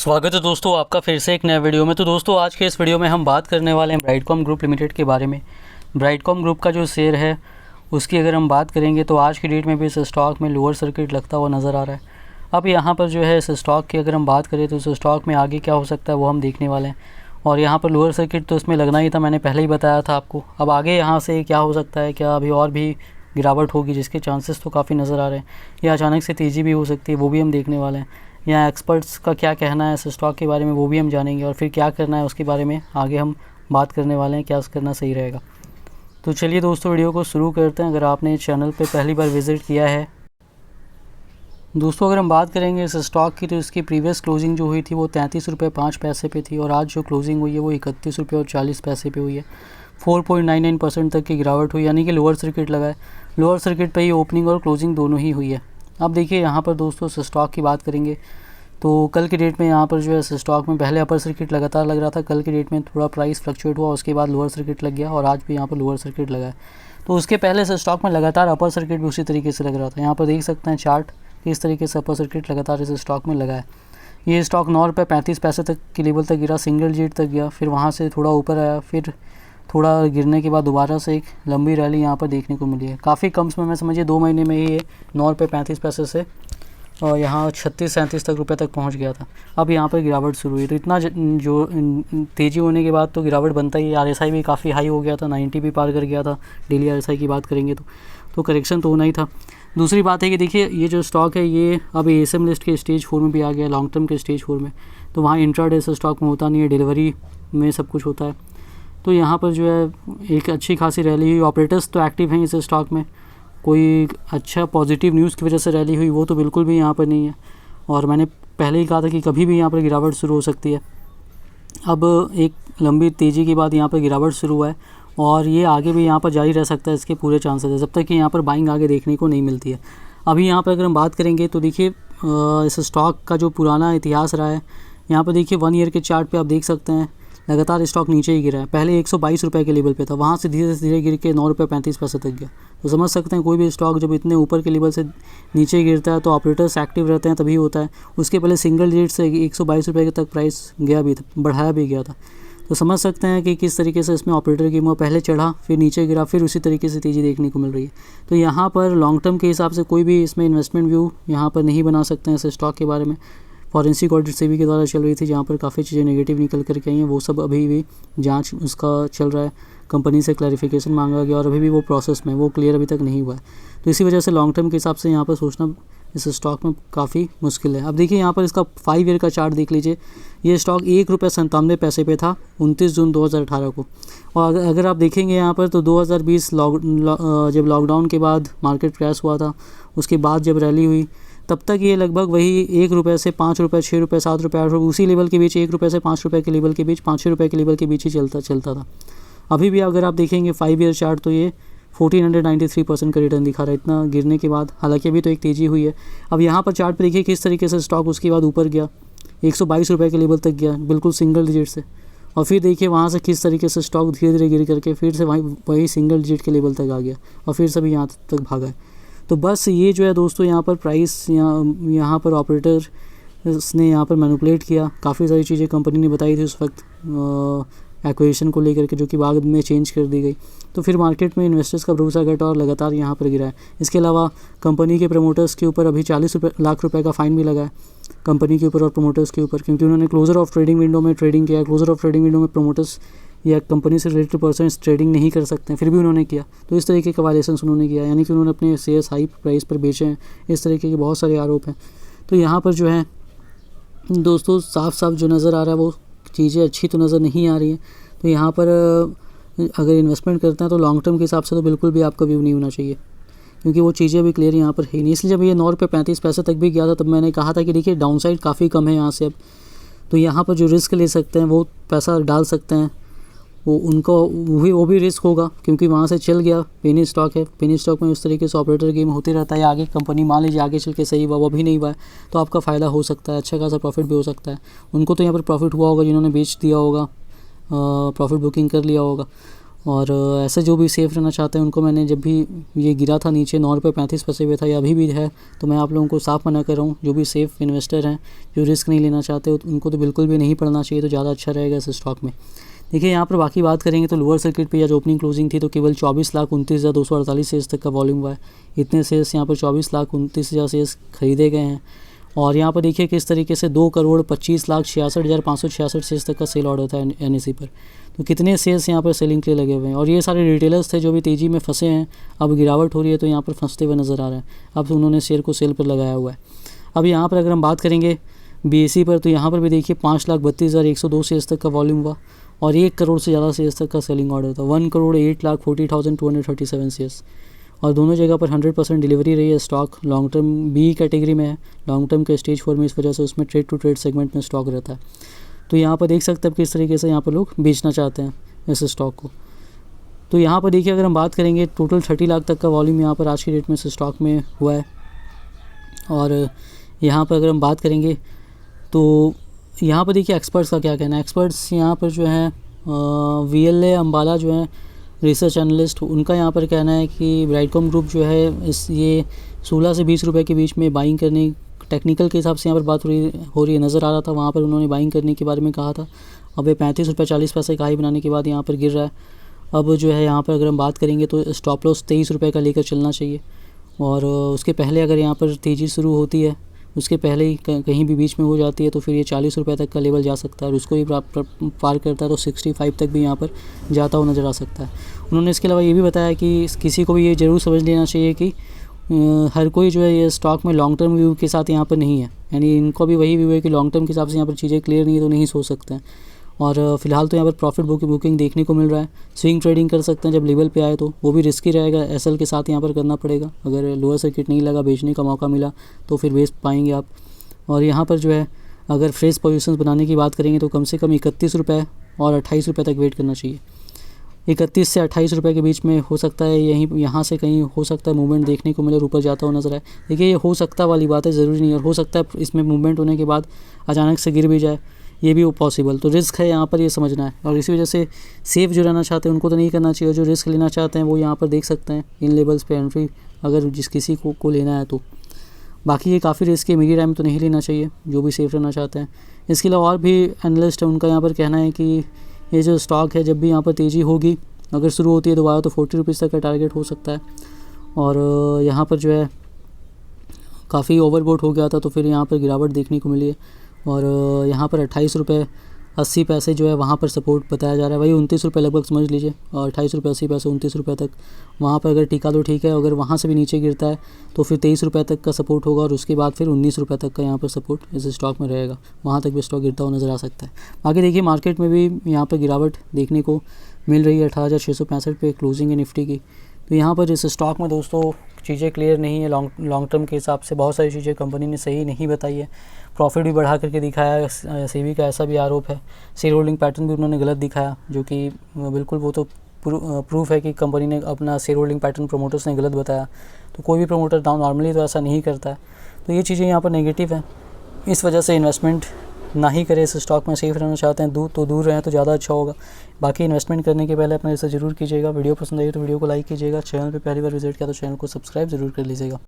स्वागत है दोस्तों आपका फिर से एक नए वीडियो में। तो दोस्तों आज के इस वीडियो में हम बात करने वाले हैं ब्राइटकॉम ग्रुप लिमिटेड के बारे में। ब्राइटकॉम ग्रुप का जो शेयर है उसकी अगर हम बात करेंगे तो आज की डेट में भी इस स्टॉक में लोअर सर्किट लगता हुआ नज़र आ रहा है। अब यहाँ पर जो है इस स्टॉक की अगर हम बात करें तो इस स्टॉक में आगे क्या हो सकता है वो हम देखने वाले हैं। और यहाँ पर लोअर सर्किट तो इसमें लगना ही था, मैंने पहले ही बताया था आपको। अब आगे यहाँ से क्या हो सकता है, क्या अभी और भी गिरावट होगी जिसके चांसेस तो काफ़ी नज़र आ रहे हैं, या अचानक से तेज़ी भी हो सकती है, वो भी हम देखने वाले हैं। या एक्सपर्ट्स का क्या कहना है इस स्टॉक के बारे में वो भी हम जानेंगे, और फिर क्या करना है उसके बारे में आगे हम बात करने वाले हैं, क्या करना सही रहेगा। तो चलिए दोस्तों वीडियो को शुरू करते हैं। अगर आपने चैनल पे पहली बार विज़िट किया है दोस्तों, अगर हम बात करेंगे इस स्टॉक की तो इसकी प्रीवियस क्लोजिंग जो हुई थी वो 33 रुपये 5 पैसे पे थी, और आज जो क्लोजिंग हुई है वो 31 रुपये और 40 पैसे पे हुई है। 4.99% तक की गिरावट हुई, यानी कि लोअर सर्किट लगा है। लोअर सर्किट पे ही ओपनिंग और क्लोजिंग दोनों ही हुई है। अब देखिए यहाँ पर दोस्तों इस स्टॉक की बात करेंगे तो कल की डेट में यहाँ पर जो है इस स्टॉक में पहले अपर सर्किट लगातार लग रहा था। कल की डेट में थोड़ा प्राइस फ्लक्चुएट हुआ, उसके बाद लोअर सर्किट लग गया, और आज भी यहाँ पर लोअर सर्किट लगा है। तो उसके पहले इस स्टॉक में लगातार अपर सर्किट भी उसी तरीके से लग रहा था। यहाँ पर देख सकते हैं चार्ट कि इस तरीके से अपर सर्किट लगातार इस स्टॉक में लगा है। ये स्टॉक 9 रुपये 35 पैसे तक की लेवल तक गिरा, सिंगल डिजिट तक गया, फिर वहाँ से थोड़ा ऊपर आया, फिर थोड़ा गिरने के बाद दोबारा से एक लंबी रैली यहाँ पर देखने को मिली है। काफ़ी कम समय में, समझिए 2 महीने में ही ये 9 रुपये 35 पैसे से और यहाँ 36-37 तक रुपये तक पहुँच गया था। अब यहाँ पर गिरावट शुरू हुई, तो इतना जो तेज़ी होने के बाद तो गिरावट बनता ही। RSI भी काफ़ी हाई हो गया था, 90 भी पार कर गया था। डेली RSI की बात करेंगे तो करेक्शन तो होना ही था। दूसरी बात है कि देखिए ये जो स्टॉक है ये अब ASM लिस्ट के स्टेज 4 में भी आ गया, लॉन्ग टर्म के स्टेज 4 में। तो वहाँ इंट्राडे इस स्टॉक में होता नहीं है, डिलीवरी में सब कुछ होता है। तो यहाँ पर जो है एक अच्छी खासी रैली हुई। ऑपरेटर्स तो एक्टिव हैं इस स्टॉक में, कोई अच्छा पॉजिटिव न्यूज़ की वजह से रैली हुई वो तो बिल्कुल भी यहाँ पर नहीं है। और मैंने पहले ही कहा था कि कभी भी यहाँ पर गिरावट शुरू हो सकती है। अब एक लंबी तेज़ी के बाद यहाँ पर गिरावट शुरू हुआ है, और ये आगे भी यहाँ पर जारी रह सकता है, इसके पूरे चांसेस है, जब तक कि यहाँ पर बाइंग आगे देखने को नहीं मिलती है। अभी यहाँ पर अगर हम बात करेंगे तो देखिए इस स्टॉक का जो पुराना इतिहास रहा है, यहाँ पर देखिए 1 ईयर के चार्ट पे आप देख सकते हैं लगातार स्टॉक नीचे ही गिरा है। पहले 122 रुपये के लेवल पे था, वहाँ से धीरे धीरे गिर के 9 रुपये 35 पैसे तक गया। तो समझ सकते हैं कोई भी स्टॉक जब इतने ऊपर के लेवल से नीचे गिरता है तो ऑपरेटर्स एक्टिव रहते हैं, तभी होता है। उसके पहले सिंगल डिजिट से 122 रुपये तक प्राइस गया भी था, बढ़ाया भी गया था। तो समझ सकते हैं कि किस तरीके से इसमें ऑपरेटर की मुँह पहले चढ़ा, फिर नीचे गिरा, फिर उसी तरीके से तेज़ी देखने को मिल रही है। तो यहाँ पर लॉन्ग टर्म के हिसाब से कोई भी इसमें इन्वेस्टमेंट व्यू यहाँ पर नहीं बना सकते हैं इस स्टॉक के बारे में। फॉरेंसिक ऑडिट सेबी के द्वारा चल रही थी, जहाँ पर काफ़ी चीज़ें नेगेटिव निकल कर के आई हैं, वो सब अभी भी जांच उसका चल रहा है। कंपनी से क्लैरिफिकेशन मांगा गया और अभी भी वो प्रोसेस में, वो क्लियर अभी तक नहीं हुआ है। तो इसी वजह से लॉन्ग टर्म के हिसाब से यहाँ पर सोचना इस स्टॉक में काफ़ी मुश्किल है। अब देखिए यहाँ पर इसका 5 ईयर का चार्ट देख लीजिए। ये स्टॉक 1 रुपये 97 पैसे पे था 29 जून 2018 को। और अगर आप देखेंगे यहाँ पर तो 2020 जब लॉकडाउन के बाद मार्केट क्रैश हुआ था, उसके बाद जब रैली हुई तब तक ये लगभग वही 1 रुपये से 5 रुपये 6 रुपये 7 रुपये 8 रुपये उसी लेवल के बीच, 1 रुपये से 5 रुपये के लेवल के बीच, 5-6 रुपये के लेवल के बीच ही चलता था। अभी भी अगर आप देखेंगे 5 ईयर चार्ट तो ये 1493% का रिटर्न दिखा रहा है इतना गिरने के बाद। हालांकि अभी तो एक तेज़ी हुई है। अब यहाँ पर चार्ट पर देखिए किस तरीके से स्टॉक उसके बाद ऊपर गया, 122 रुपये के लेवल तक गया, बिल्कुल सिंगल डिजिट से। और फिर देखिए वहाँ से किस तरीके से स्टॉक धीरे धीरे गिर करके फिर से वही सिंगल डिजिट के लेवल तक आ गया, और फिर से भी यहाँ तक भागा है। तो बस ये जो है दोस्तों यहाँ पर प्राइस यहाँ पर ऑपरेटर ने यहाँ पर मैनिपुलेट किया। काफ़ी सारी चीज़ें कंपनी ने बताई थी उस वक्त एक्विजिशन को लेकर के, जो कि बाद में चेंज कर दी गई। तो फिर मार्केट में इन्वेस्टर्स का भरोसा घटा और लगातार यहाँ पर गिरा है। इसके अलावा कंपनी के प्रमोटर्स के ऊपर अभी 40 लाख रुपए का फ़ाइन भी लगा है कंपनी के ऊपर और प्रमोटर्स के ऊपर, क्योंकि उन्होंने क्लोजर ऑफ ट्रेडिंग विंडो में ट्रेडिंग किया। क्लोजर ऑफ ट्रेडिंग विंडो में प्रमोटर्स या कंपनी से रिलेटेड पर्सन ट्रेडिंग नहीं कर सकते हैं, फिर भी उन्होंने किया। तो इस तरीके का वायलेशन उन्होंने किया, यानी कि उन्होंने अपने शेयर्स हाई प्राइस पर बेचे हैं। इस तरीके के बहुत सारे आरोप हैं। तो यहाँ पर जो है दोस्तों साफ साफ जो नज़र आ रहा है वो चीज़ें अच्छी तो नज़र नहीं आ रही हैं। तो यहाँ पर अगर इन्वेस्टमेंट करते हैं तो लॉन्ग टर्म के हिसाब से तो बिल्कुल भी आपका व्यू नहीं होना चाहिए, क्योंकि वो चीज़ें अभी क्लियर यहाँ पर है नहीं। इसलिए जब ये 9 रुपये 35 पैसे तक भी गया था तब मैंने कहा था कि देखिए डाउनसाइड काफ़ी कम है यहाँ से। अब तो यहाँ पर जो रिस्क ले सकते हैं वो पैसा डाल सकते हैं, वो उनको वो भी रिस्क होगा, क्योंकि वहाँ से चल गया। पेनी स्टॉक है, पेनी स्टॉक में उस तरीके से ऑपरेटर गेम होते रहता है। आगे कंपनी मान लीजिए आगे चल के सही हुआ, वो भी नहीं हुआ है तो आपका फ़ायदा हो सकता है, अच्छा खासा प्रॉफिट भी हो सकता है। उनको तो यहाँ पर प्रॉफिट हुआ होगा जिन्होंने बेच दिया होगा, प्रॉफिट बुकिंग कर लिया होगा। और ऐसे जो भी सेफ़ रहना चाहते हैं उनको मैंने, जब भी ये गिरा था नीचे 9 रुपये 35 पैसे हुए था, या अभी भी है, तो मैं आप लोगों को साफ मना कर रहा हूँ। जो भी सेफ़ इन्वेस्टर हैं, जो रिस्क नहीं लेना चाहते, उनको तो बिल्कुल भी नहीं पड़ना चाहिए, तो ज़्यादा अच्छा रहेगा इस स्टॉक में। देखिए यहाँ पर बाकी बात करेंगे तो लोअर सर्किट पे या जो ओपनिंग क्लोजिंग थी तो केवल 24,29,248 शेयर्स तक का वॉल्यूम हुआ है। इतने शेयर्स यहाँ पर 24,29,000 शेयर्स खरीदे गए हैं। और यहाँ पर देखिए किस तरीके से 2,25,66,566 शेयर्स तक का सेल ऑर्डर था NSE पर। तो कितने शेयर्स यहाँ पर सेलिंग के लिए लगे हुए हैं, और ये सारे रिटेलर्स थे जो भी तेज़ी में फंसे हैं। अब गिरावट हो रही है तो यहाँ पर फंसते हुए नज़र आ रहे हैं। अब उन्होंने शेयर को सेल पर लगाया हुआ है। अब यहाँ पर अगर हम बात करेंगे BSE पर, तो यहाँ पर भी देखिए 5,32,102 शेयर्स तक का वॉल्यूम हुआ, और 1 करोड़ से ज़्यादा शेयर्स तक का सेलिंग ऑर्डर था। 1,08,40,237 शेयर्स, और दोनों जगह पर 100% डिलीवरी रही है। Stock long term B category में है, लॉन्ग टर्म के स्टेज 4 में, इस वजह से उसमें ट्रेड टू ट्रेड सेगमेंट में स्टॉक रहता है। तो यहाँ पर देख सकते हैं किस तरीके से यहाँ पर लोग बेचना चाहते हैं इस स्टॉक को। तो यहाँ पर देखिए अगर हम बात करेंगे टोटल 30 लाख तक का वॉल्यूम यहाँ पर आज की डेट में इस स्टॉक में हुआ है। और यहाँ पर अगर हम बात करेंगे तो यहाँ पर देखिए एक्सपर्ट्स का क्या कहना है। एक्सपर्ट्स यहाँ पर जो है VLA अंबाला जो है रिसर्च एनालिस्ट, उनका यहाँ पर कहना है कि ब्राइडकॉम ग्रुप जो है ये 16 से 20 रुपये के बीच में बाइंग करने, टेक्निकल के हिसाब से यहाँ पर बात हो रही नज़र आ रहा था। वहाँ पर उन्होंने बाइंग करने के बारे में कहा था। अब ये 35 रुपये 40 पैसे का हाई बनाने के बाद यहाँ पर गिर रहा है। अब जो है यहाँ पर अगर हम बात करेंगे तो स्टॉप लॉस 23 रुपये का लेकर चलना चाहिए। और उसके पहले अगर यहाँ पर तेज़ी शुरू होती है, उसके पहले ही कहीं भी बीच में हो जाती है, तो फिर ये 40 रुपये तक का लेवल जा सकता है, और उसको भी पार करता है तो 65 तक भी यहाँ पर जाता हुआ नज़र आ सकता है। उन्होंने इसके अलावा ये भी बताया कि किसी को भी ये ज़रूर समझ लेना चाहिए कि हर कोई जो है ये स्टॉक में लॉन्ग टर्म व्यू के साथ यहाँ पर नहीं है। यानी इनको भी वही व्यू है कि लॉन्ग टर्म के हिसाब से यहाँ पर चीज़ें क्लियर नहीं है तो नहीं सोच सकते हैं। और फिलहाल तो यहाँ पर प्रॉफिट बुकिंग देखने को मिल रहा है। स्विंग ट्रेडिंग कर सकते हैं जब लेवल पे आए, तो वो भी रिस्की रहेगा। SL के साथ यहाँ पर करना पड़ेगा। अगर लोअर सर्किट नहीं लगा, बेचने का मौका मिला तो फिर बेच पाएंगे आप। और यहाँ पर जो है अगर फ्रेश पोजीशंस बनाने की बात करेंगे तो कम से कम 31 रुपये और 28 रुपये तक वेट करना चाहिए। 31 से 28 रुपये के बीच में हो सकता है, यहाँ से कहीं हो सकता है मूवमेंट देखने को मिले और ऊपर जाता हुआ नजर आए। देखिए ये हो सकता वाली बात है, ज़रूरी नहीं है। और हो सकता है इसमें मूवमेंट होने के बाद अचानक से गिर भी जाए, ये भी पॉसिबल। तो रिस्क है यहाँ पर, ये समझना है। और इसी वजह से सेफ़ जो रहना चाहते हैं उनको तो नहीं करना चाहिए। जो रिस्क लेना चाहते हैं वो यहाँ पर देख सकते हैं इन लेवल्स पे एंट्री, अगर किसी को लेना है तो। बाकी ये काफ़ी रिस्क है, मीडियम टाइम तो नहीं लेना चाहिए जो भी सेफ़ रहना चाहते हैं। इसके अलावा और भी एनालिस्ट है, उनका यहाँ पर कहना है कि ये जो स्टॉक है जब भी यहाँ पर तेज़ी होगी, अगर शुरू होती है दोबारा, तो 40 रुपीज़ तक का टारगेट हो सकता है। और यहाँ पर जो है काफ़ी ओवरबोट हो गया था तो फिर यहाँ पर गिरावट देखने को मिली है। और यहाँ पर 28 रुपये 80 पैसे जो है वहाँ पर सपोर्ट बताया जा रहा है। वही 29 रुपये लगभग समझ लीजिए, और 28 रुपये 80 पैसे 29 रुपये तक वहाँ पर अगर टिका तो ठीक है। अगर वहाँ से भी नीचे गिरता है तो फिर 23 रुपये तक का सपोर्ट होगा, और उसके बाद फिर 19 रुपये तक का यहाँ पर सपोर्ट इस स्टॉक में रहेगा। वहाँ तक भी स्टॉक गिरता हुआ नज़र आ सकता है। बाकी देखिए मार्केट में भी यहाँ पर गिरावट देखने को मिल रही है। 18,665 पे क्लोजिंग है निफ्टी की। तो यहाँ पर इस स्टॉक में दोस्तों चीज़ें क्लियर नहीं है। लॉन्ग टर्म के हिसाब से बहुत सारी चीज़ें कंपनी ने सही नहीं बताई है। प्रॉफिट भी बढ़ा करके दिखाया, सेबी का ऐसा भी आरोप है। शेयर होल्डिंग पैटर्न भी उन्होंने गलत दिखाया, जो कि बिल्कुल वो तो प्रूफ है कि कंपनी ने अपना शेयर होल्डिंग पैटर्न प्रमोटर्स ने गलत बताया। तो कोई भी प्रमोटर नॉर्मली तो ऐसा नहीं करता है। तो ये चीज़ें यहाँ पर नेगेटिव है। इस वजह से इन्वेस्टमेंट ना ही करें इस स्टॉक में। सेफ रहना चाहते हैं दूर रहें तो ज़्यादा अच्छा होगा। बाकी इन्वेस्टमेंट करने के पहले अपना रिसर्च ज़रूर कीजिएगा। वीडियो पसंद आई तो वीडियो को लाइक कीजिएगा। चैनल पे पहली बार विजिट किया तो चैनल को सब्सक्राइब ज़रूर कर लीजिएगा।